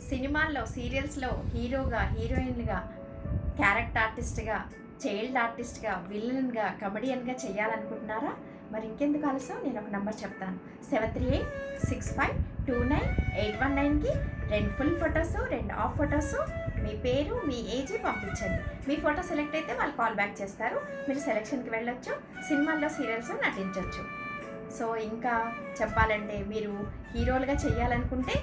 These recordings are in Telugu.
సినిమాల్లో, సీరియల్స్‌లో హీరోగా, హీరోయిన్‌లుగా, క్యారెక్టర్ ఆర్టిస్ట్‌గా, చైల్డ్ ఆర్టిస్ట్‌గా, విలన్‌గా, కమెడియన్‌గా చేయాలనుకుంటున్నారా? మరి ఇంకెందుకు ఆలస్యం, నేను ఒక నంబర్ చెప్తాను. 7386529819కి 2 ఫుల్ ఫోటోసు, 2 హాఫ్ ఫోటోసు, మీ పేరు, మీ ఏజ్ పంపించండి. మీ ఫోటో సెలెక్ట్ అయితే వాళ్ళు కాల్ బ్యాక్ చేస్తారు. మీరు సెలక్షన్‌కి వెళ్ళొచ్చు. సినిమాల్లో, సీరియల్స్‌లో నటించొచ్చు. సో, ఇంకా చెప్పాలంటే మీరు హీరోలుగా చేయాలనుకుంటే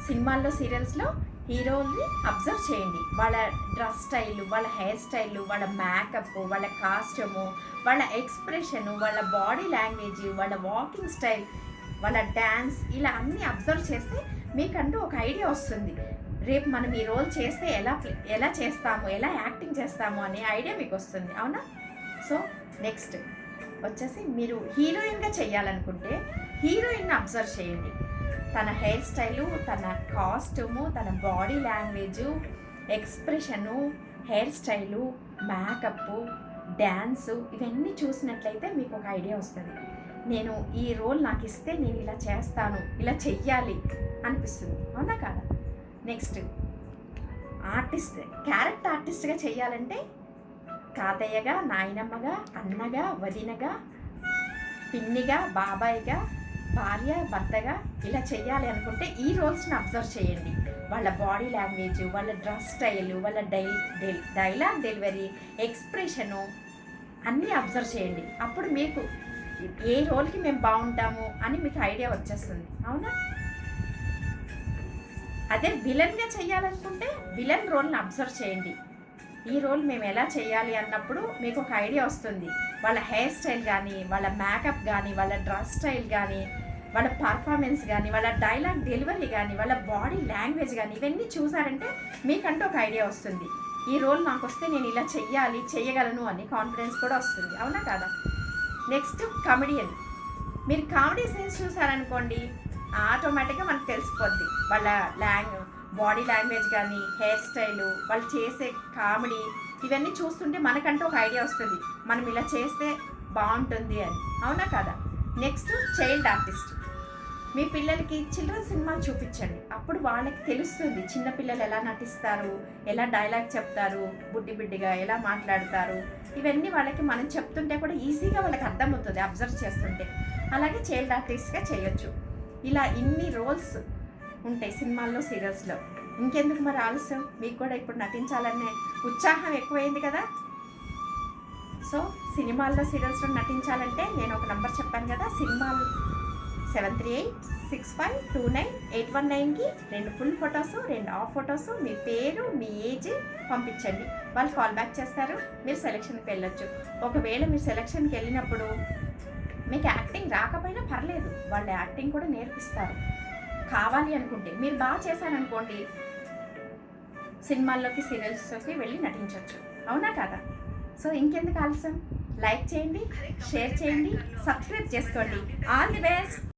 సినిమాల్లో, సీరియల్స్‌లో హీరోల్ని అబ్జర్వ్ చేయండి. వాళ్ళ డ్రెస్ స్టైలు, వాళ్ళ హెయిర్ స్టైలు, వాళ్ళ మేకప్, వాళ్ళ కాస్ట్యూము, వాళ్ళ ఎక్స్‌ప్రెషను, వాళ్ళ బాడీ లాంగ్వేజ్, వాళ్ళ వాకింగ్ స్టైల్, వాళ్ళ డాన్స్, ఇలా అన్నీ అబ్జర్వ్ చేస్తే మీకంటూ ఒక ఐడియా వస్తుంది. రేపు మనం ఈ రోల్ చేస్తే ఎలా చేస్తాము, ఎలా యాక్టింగ్ చేస్తాము అనే ఐడియా మీకు వస్తుంది. అవునా? సో, నెక్స్ట్ వచ్చేసి మీరు హీరోయిన్‌గా చేయాలనుకుంటే హీరోయిన్‌ని అబ్జర్వ్ చేయండి. తన హెయిర్ స్టైలు, తన కాస్ట్యూము, తన body language, expression, hair style, makeup, dance, ఇవన్నీ చూసినట్లయితే మీకు ఒక ఐడియా వస్తుంది. నేను ఈ రోల్ నాకు ఇస్తే నేను ఇలా చేస్తాను, ఇలా చెయ్యాలి అనిపిస్తుంది. అవునా కాదా? నెక్స్ట్ ఆర్టిస్ట్, క్యారెక్టర్ ఆర్టిస్ట్‌గా చేయాలంటే తాతయ్యగా, నాయనమ్మగా, అన్నగా, వదినగా, పిన్నిగా, బాబాయ్‌గా, భార్య, భర్తగా ఇలా చెయ్యాలి అనుకుంటే ఈ రోల్స్‌ని అబ్జర్వ్ చేయండి. వాళ్ళ బాడీ లాంగ్వేజ్, వాళ్ళ డ్రెస్ స్టైలు, వాళ్ళ డైలాగ్ డెలివరీ, ఎక్స్‌ప్రెషను అన్నీ అబ్జర్వ్ చేయండి. అప్పుడు మీకు ఏ రోల్‌కి మేము బాగుంటాము అని మీకు ఐడియా వచ్చేస్తుంది. అవునా? అదే విలన్‌గా చేయాలనుకుంటే విలన్ రోల్‌ని అబ్జర్వ్ చేయండి. ఈ రోల్ మేము ఎలా చేయాలి అన్నప్పుడు మీకు ఒక ఐడియా వస్తుంది. వాళ్ళ హెయిర్ స్టైల్ కానీ, వాళ్ళ మేకప్ కానీ, వాళ్ళ డ్రెస్ స్టైల్ కానీ, వాళ్ళ పర్ఫార్మెన్స్ కానీ, వాళ్ళ డైలాగ్ డెలివరీ కానీ, వాళ్ళ బాడీ లాంగ్వేజ్ కానీ, ఇవన్నీ చూసారంటే మీకంటూ ఒక ఐడియా వస్తుంది. ఈ రోల్ నాకు వస్తే నేను ఇలా చెయ్యాలి, చేయగలను అని కాన్ఫిడెన్స్ కూడా వస్తుంది. అవునా కాదా? Next comedian. మీరు కామెడీ సీన్స్ చూసారనుకోండి, ఆటోమేటిక్గా మనకు తెలిసిపోద్ది. వాళ్ళ బాడీ లాంగ్వేజ్ కానీ, హెయిర్ స్టైలు, వాళ్ళు చేసే కామెడీ, ఇవన్నీ చూస్తుంటే మనకంటూ ఒక ఐడియా వస్తుంది. మనం ఇలా చేస్తే బాగుంటుంది అని. అవునా కదా? Next child artist. మీ పిల్లలకి చిల్డ్రన్ సినిమా చూపించండి. అప్పుడు వాళ్ళకి తెలుస్తుంది చిన్నపిల్లలు ఎలా నటిస్తారు, ఎలా డైలాగ్ చెప్తారు, బుడ్డి బిడ్డిగా ఎలా మాట్లాడతారు, ఇవన్నీ వాళ్ళకి మనం చెప్తుంటే కూడా ఈజీగా వాళ్ళకి అర్థమవుతుంది అబ్జర్వ్ చేస్తుంటే. అలాగే చైల్డ్ ఆర్టిస్ట్గా చేయొచ్చు. ఇలా ఇన్ని రోల్స్ ఉంటాయి సినిమాల్లో, సీరియల్స్లో. ఇంకెందుకు మరి ఆలస్యం, మీకు కూడా ఇప్పుడు నటించాలనే ఉత్సాహం ఎక్కువైంది కదా? సో, సినిమాల్లో, సీరియల్స్లో నటించాలంటే నేను ఒక నంబర్ చెప్పాను కదా, సినిమాలు 7386529819కి 2 ఫుల్ ఫొటోసు, 2 హాఫ్ ఫొటోసు, మీ పేరు, మీ ఏజ్ పంపించండి. వాళ్ళు కాల్ బ్యాక్ చేస్తారు. మీరు సెలక్షన్కి వెళ్ళొచ్చు. ఒకవేళ మీరు సెలక్షన్కి వెళ్ళినప్పుడు మీకు యాక్టింగ్ రాకపోయినా పర్లేదు, వాళ్ళు యాక్టింగ్ కూడా నేర్పిస్తారు. కావాలి అనుకుంటే మీరు బాగా చేశారనుకోండి, సినిమాల్లోకి, సీరియల్స్లోకి వెళ్ళి నటించవచ్చు. అవునా కదా? సో, ఇంకెందుకు ఆలస్యం, లైక్ చేయండి, షేర్ చేయండి, సబ్స్క్రైబ్ చేసుకోండి. All the best.